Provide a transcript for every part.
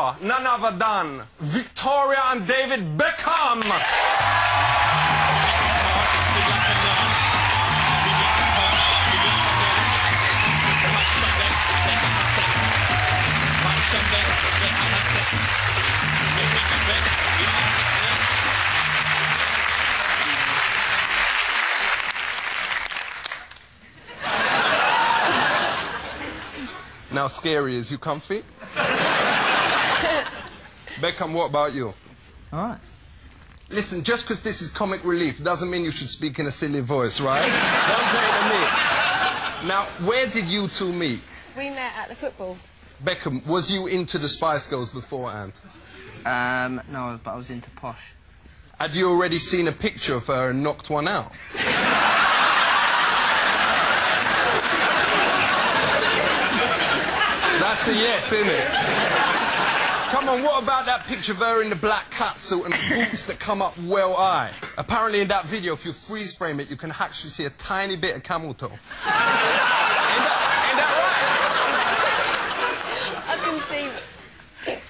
are none other than Victoria and David Beckham. Now, Scary, is you comfy? Beckham, what about you? All right. Listen, just because this is comic relief doesn't mean you should speak in a silly voice, right? Don't take it to me. Now, where did you two meet? We met at the football. Beckham, was you into the Spice Girls beforehand? No, but I was into Posh. Had you already seen a picture of her and knocked one out? That's a yes, isn't it? Come on, what about that picture of her in the black catsuit and the boots that come up well high? Apparently in that video, if you freeze frame it, you can actually see a tiny bit of camel toe. Ain't that right? I can see...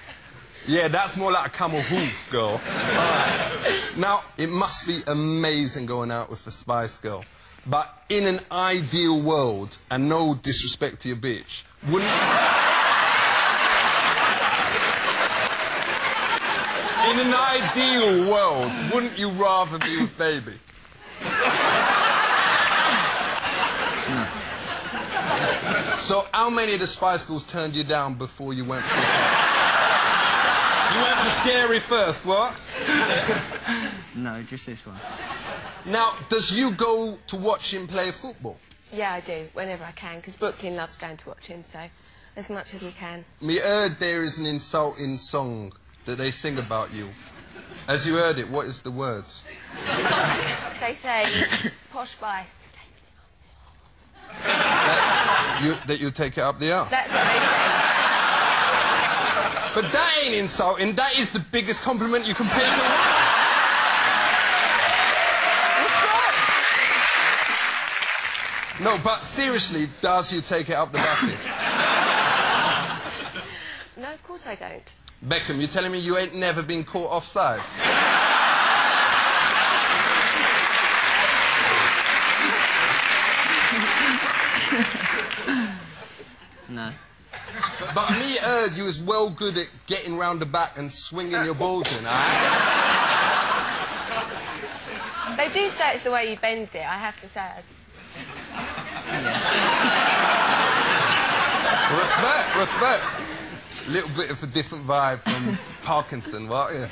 Yeah, that's more like a camel hoof, girl. Right. Now, it must be amazing going out with a Spice Girl. But in an ideal world, and no disrespect to your bitch, wouldn't... In an ideal world, wouldn't you rather be with Baby? So, how many of the Spice Girls turned you down before you went for it? You went for Scary first, what? No, just this one. Now, does you go to watch him play football? Yeah, I do, whenever I can, because Brooklyn loves going to watch him, so as much as we can. We heard there is an insulting song that they sing about you. As you heard it, what is the words? They say, Posh Spice. That you take it up the arse? That's what they say. But that ain't insulting. That is the biggest compliment you can pay to a woman. No, but seriously, does you take it up the bucket? No, of course I don't. Beckham, you telling me you ain't never been caught offside? No. But me heard you was well good at getting round the back and swinging your balls in, They do say it's the way you bend it, I have to say. Respect, respect. A little bit of a different vibe from Parkinson, what? Yeah.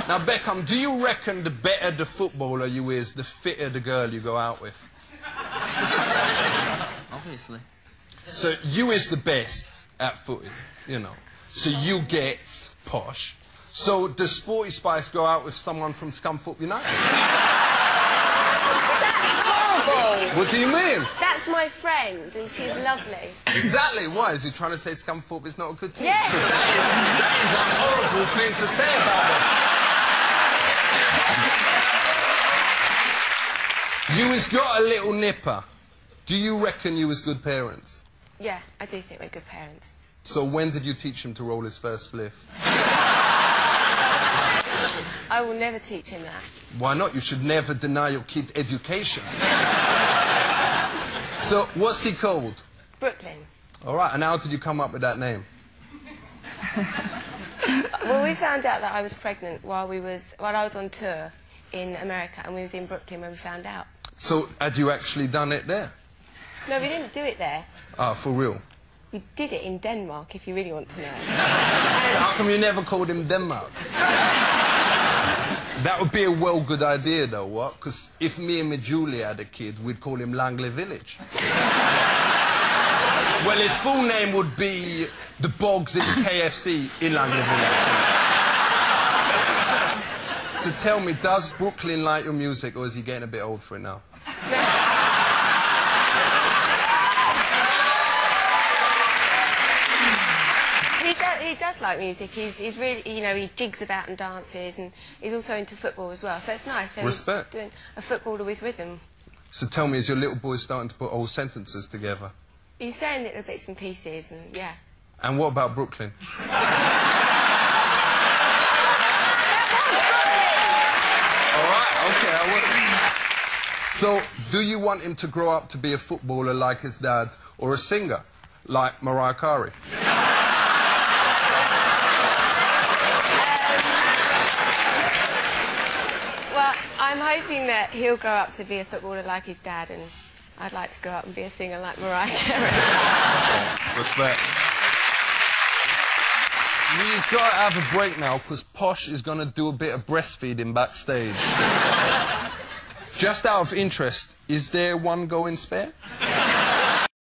Now, Beckham, do you reckon the better the footballer you is, the fitter the girl you go out with? Obviously. So you is the best at footy, you know. So you get Posh. So does Sporty Spice go out with someone from Scunthorpe United? That's horrible! What do you mean? That's my friend, and she's lovely. Exactly. Why? Is he trying to say Scunthorpe is not a good team? Yes! That is an horrible thing to say about it. You has got a little nipper. Do you reckon you was good parents? Yeah, I do think we're good parents. So when did you teach him to roll his first spliff? I will never teach him that. Why not? You should never deny your kid education. So, what's he called? Brooklyn. All right, and how did you come up with that name? Well, we found out that I was pregnant while I was on tour in America, and we was in Brooklyn when we found out. So, had you actually done it there? No, we didn't do it there. Ah, for real? We did it in Denmark, if you really want to know. How come you never called him Denmark? That would be a well good idea, though, what? Because if me and Julie had a kid, we'd call him Langley Village. Well, his full name would be the Bogs in KFC in Langley Village. So tell me, does Brooklyn like your music, or is he getting a bit old for it now? He does like music. He's really, you know, he jigs about and dances, and he's also into football as well. So it's nice. So Respect. He's doing a footballer with rhythm. So tell me, is your little boy starting to put whole sentences together? He's saying little bits and pieces, and yeah. And what about Brooklyn? So, do you want him to grow up to be a footballer like his dad, or a singer like Mariah Carey? Well, I'm hoping that he'll grow up to be a footballer like his dad, and I'd like to grow up and be a singer like Mariah Carey. Respect. We've got to have a break now, because Posh is going to do a bit of breastfeeding backstage. Just out of interest, is there one going spare?